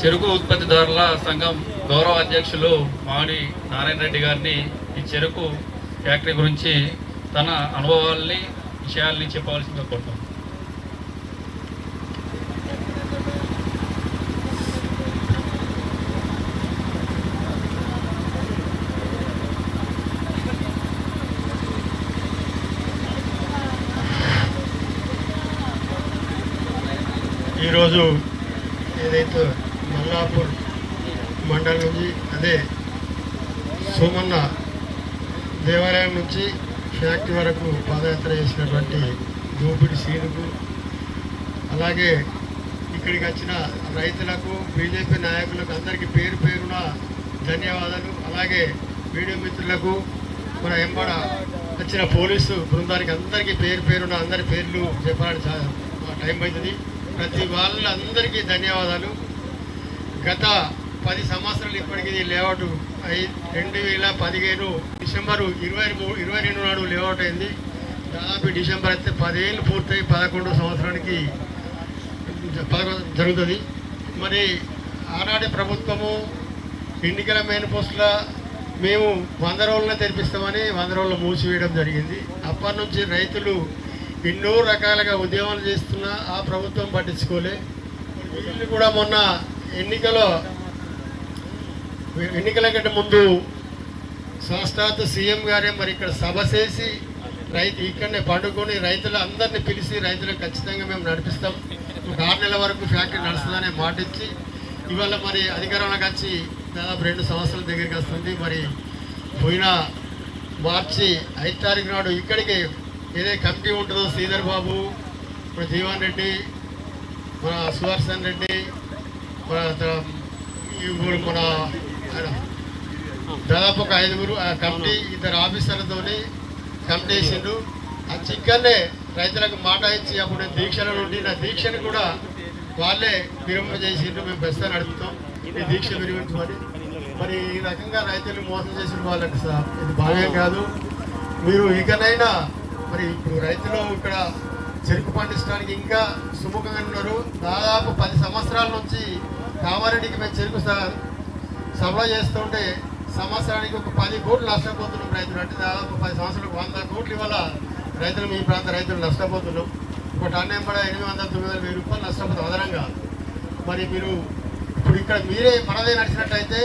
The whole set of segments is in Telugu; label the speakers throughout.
Speaker 1: చెరుకు ఉత్పత్తిదారుల సంఘం గౌరవ అధ్యక్షులు మామిడి నారాయణ రెడ్డి గారిని ఈ చెరుకు ఫ్యాక్టరీ గురించి తన అనుభవాల్ని విషయాల్ని చెప్పవలసిందిగా కోరుతాం.
Speaker 2: ఈరోజు ఏదైతే మల్లాపూర్ మండలం నుంచి అదే సోమన్న దేవాలయం నుంచి ఫ్యాక్టరీ వరకు పాదయాత్ర చేసినటువంటి దోపిడి సీనుకు, అలాగే ఇక్కడికి వచ్చిన రైతులకు, బీజేపీ నాయకులకు అందరికీ పేరు పేరున ధన్యవాదాలు. అలాగే మీడియా మిత్రులకు, మన ఎంబడ వచ్చిన పోలీసు బృందానికి అందరికీ పేరు పేరున అందరి పేర్లు చెప్పడానికి టైం అవుతుంది. ప్రతి వాళ్ళందరికీ ధన్యవాదాలు. గత 10 సంవత్సరాలు ఇప్పటికీ లేఅవుట్ 2015 డిసెంబరు 22 నాడు లేఅవుట్ అయింది. దాదాపు డిసెంబర్ అయితే 10 ఏళ్ళు పూర్తయి 11వ సంవత్సరానికి జరుగుతుంది. మరి ఆనాటి ప్రభుత్వము ఎన్నికల మేనిఫెస్టోల మేము 100 రోజులనే తెరిపిస్తామని 100 రోజులు మూసివేయడం జరిగింది. అప్పటి నుంచి రైతులు ఎన్నో రకాలుగా ఉద్యమాలు చేస్తున్నా ఆ ప్రభుత్వం పట్టించుకోలే. వీళ్ళు కూడా మొన్న ఎన్నికల కంటే ముందు సాక్షాత్ సీఎం గారే మరి ఇక్కడ సభ చేసి ఇక్కడనే పండుకొని రైతులు అందరినీ పిలిచి రైతులకు ఖచ్చితంగా మేము నడిపిస్తాం, ఒక 6 నెలల వరకు ఫ్యాక్టరీ నడుస్తుందనే మాట ఇచ్చి ఇవాళ మరి అధికారంలోకి వచ్చి దాదాపు 2 సంవత్సరాల దగ్గరికి వస్తుంది. మరి పోయిన మార్చి 5 తారీఖు నాడు ఇక్కడికి ఏదైతే కమిటీ ఉంటుందో శ్రీధర్ బాబు, మన జీవన్ రెడ్డి, మన సుదర్శన్ రెడ్డి, మన దాదాపు ఒక 5గురు కమిటీ, 2 ఆఫీసర్లతో కమిటీ వేసిండు. ఆ చిక్కన్నే రైతులకు మాట ఇచ్చి అప్పుడు దీక్షల నుండి నా దీక్షను కూడా వాళ్ళే విరమణ చేసిండ్రు. మేము ప్రస్తుతం నడుపుతాం ఈ దీక్ష విరమించమని. మరి ఈ రకంగా రైతులు మోసం చేసిన వాళ్ళకి ఇది భావ్యం కాదు. మీరు ఇకనైనా మరి ఇప్పుడు రైతులు ఇక్కడ చెరుకు పండించడానికి ఇంకా సుముఖంగా ఉన్నారు. దాదాపు 10 సంవత్సరాల నుంచి కామారెడ్డికి మేము చెరుకు సప్లై చేస్తుంటే సంవత్సరానికి ఒక 10 కోట్లు నష్టపోతున్నాం రైతులు. అంటే దాదాపు 10 సంవత్సరాలకు 100 కోట్లు ఇవాళ రైతులు, మీ ప్రాంత రైతులు నష్టపోతున్నాం. ఒక టన్ ఎంబడ 800-900 రూపాయలు నష్టపోతాం అదనంగా. మరి మీరు ఇప్పుడు ఇక్కడ మీరే మనదే నడిచినట్టయితే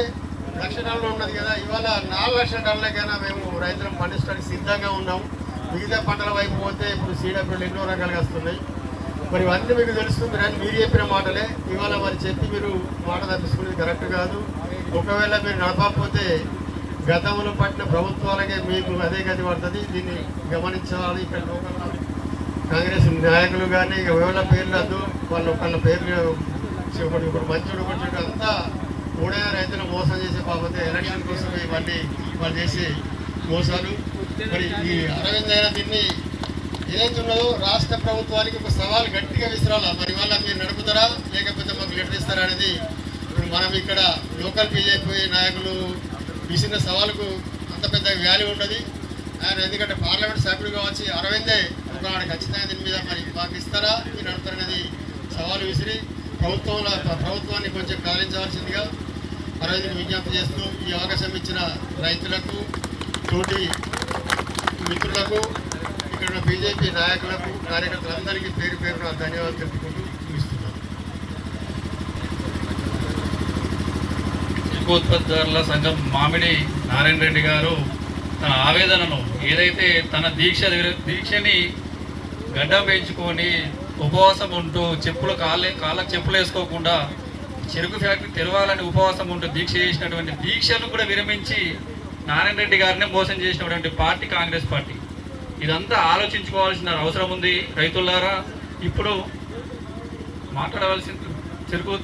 Speaker 2: 1 లక్ష టన్నులు ఉన్నది కదా, ఇవాళ 4 లక్షల టన్నులకైనా మేము రైతులను పండించడానికి సిద్ధంగా ఉన్నాము. మిగతా పంటల వైపు పోతే ఇప్పుడు సీడబ్ల్యూలు ఎన్నో రకాలుగా వస్తున్నాయి. మరి ఇవన్నీ మీకు తెలుస్తుంది అని మీరు చెప్పిన మాటలే ఇవాళ మరి చెప్పి మీరు మాట తప్పించుకునేది కరెక్ట్ కాదు. ఒకవేళ మీరు నడపకపోతే గతంలో పట్టిన ప్రభుత్వాలకే మీకు అదే గతి పడుతుంది. దీన్ని గమనించాలి. ఇక్కడ లోకల్ కాంగ్రెస్ నాయకులు కానీ ఎవరి పేర్లు వద్దు, వాళ్ళు ఒకళ్ళ పేర్లు ఇప్పుడు మంచుడు కొట్టుడు అంతా కూడా రైతులు మోసం చేసే బాబతే ఎలక్షన్ కోసం ఇవన్నీ వాళ్ళు చేసే మోసాలు. మరి ఈ అరవింద్ అయినా దీన్ని ఏదైతే ఉన్నదో రాష్ట్ర ప్రభుత్వానికి ఒక సవాల్ గట్టిగా విసిరాలా. మరి వాళ్ళ మీరు నడుపుతారా లేకపోతే మాకు లెటర్ ఇస్తారా అనేది ఇప్పుడు మనం ఇక్కడ లోకల్ బీజేపీ నాయకులు విసిన సవాలుకు అంత పెద్ద వాల్యూ ఉంటుంది. ఆయన ఎందుకంటే పార్లమెంట్ సభ్యుడుగా వచ్చి అరవిందే ఒకనాడు ఖచ్చితంగా దీని మీద మరి మాకు ఇస్తారా మీరు నడుపుతారనేది సవాలు విసిరి ప్రభుత్వాన్ని కొంచెం కదిలించవలసిందిగా అరవింద్ని విజ్ఞప్తి చేస్తూ ఈ అవకాశం ఇచ్చిన రైతులకు, తోటి మిత్రులకు, ఇక్కడ బీజేపీ నాయకులకు, కార్యకర్తలందరికీ పేరు పేరున ధన్యవాదాలు తెలుపుకుంటూ ముగిస్తున్నాను.
Speaker 1: చెరుకు ఉత్పత్తిదారుల సంఘం మామిడి నారాయణ రెడ్డి గారు తన ఆవేదనను ఏదైతే తన దీక్షని గడ్డం పెంచుకొని ఉపవాసం ఉంటూ కాళ్ళకు చెప్పులు వేసుకోకుండా చెరుకు ఫ్యాక్టరీ తెరవాలని ఉపవాసం ఉంటూ దీక్ష చేసినటువంటి దీక్షను కూడా విరమించి నారాయణ రెడ్డి గారిని మోసం చేసినటువంటి పార్టీ కాంగ్రెస్ పార్టీ. ఇదంతా ఆలోచించుకోవాల్సిన అవసరం ఉంది రైతులారా. ఇప్పుడు మాట్లాడవలసిన చెరుకు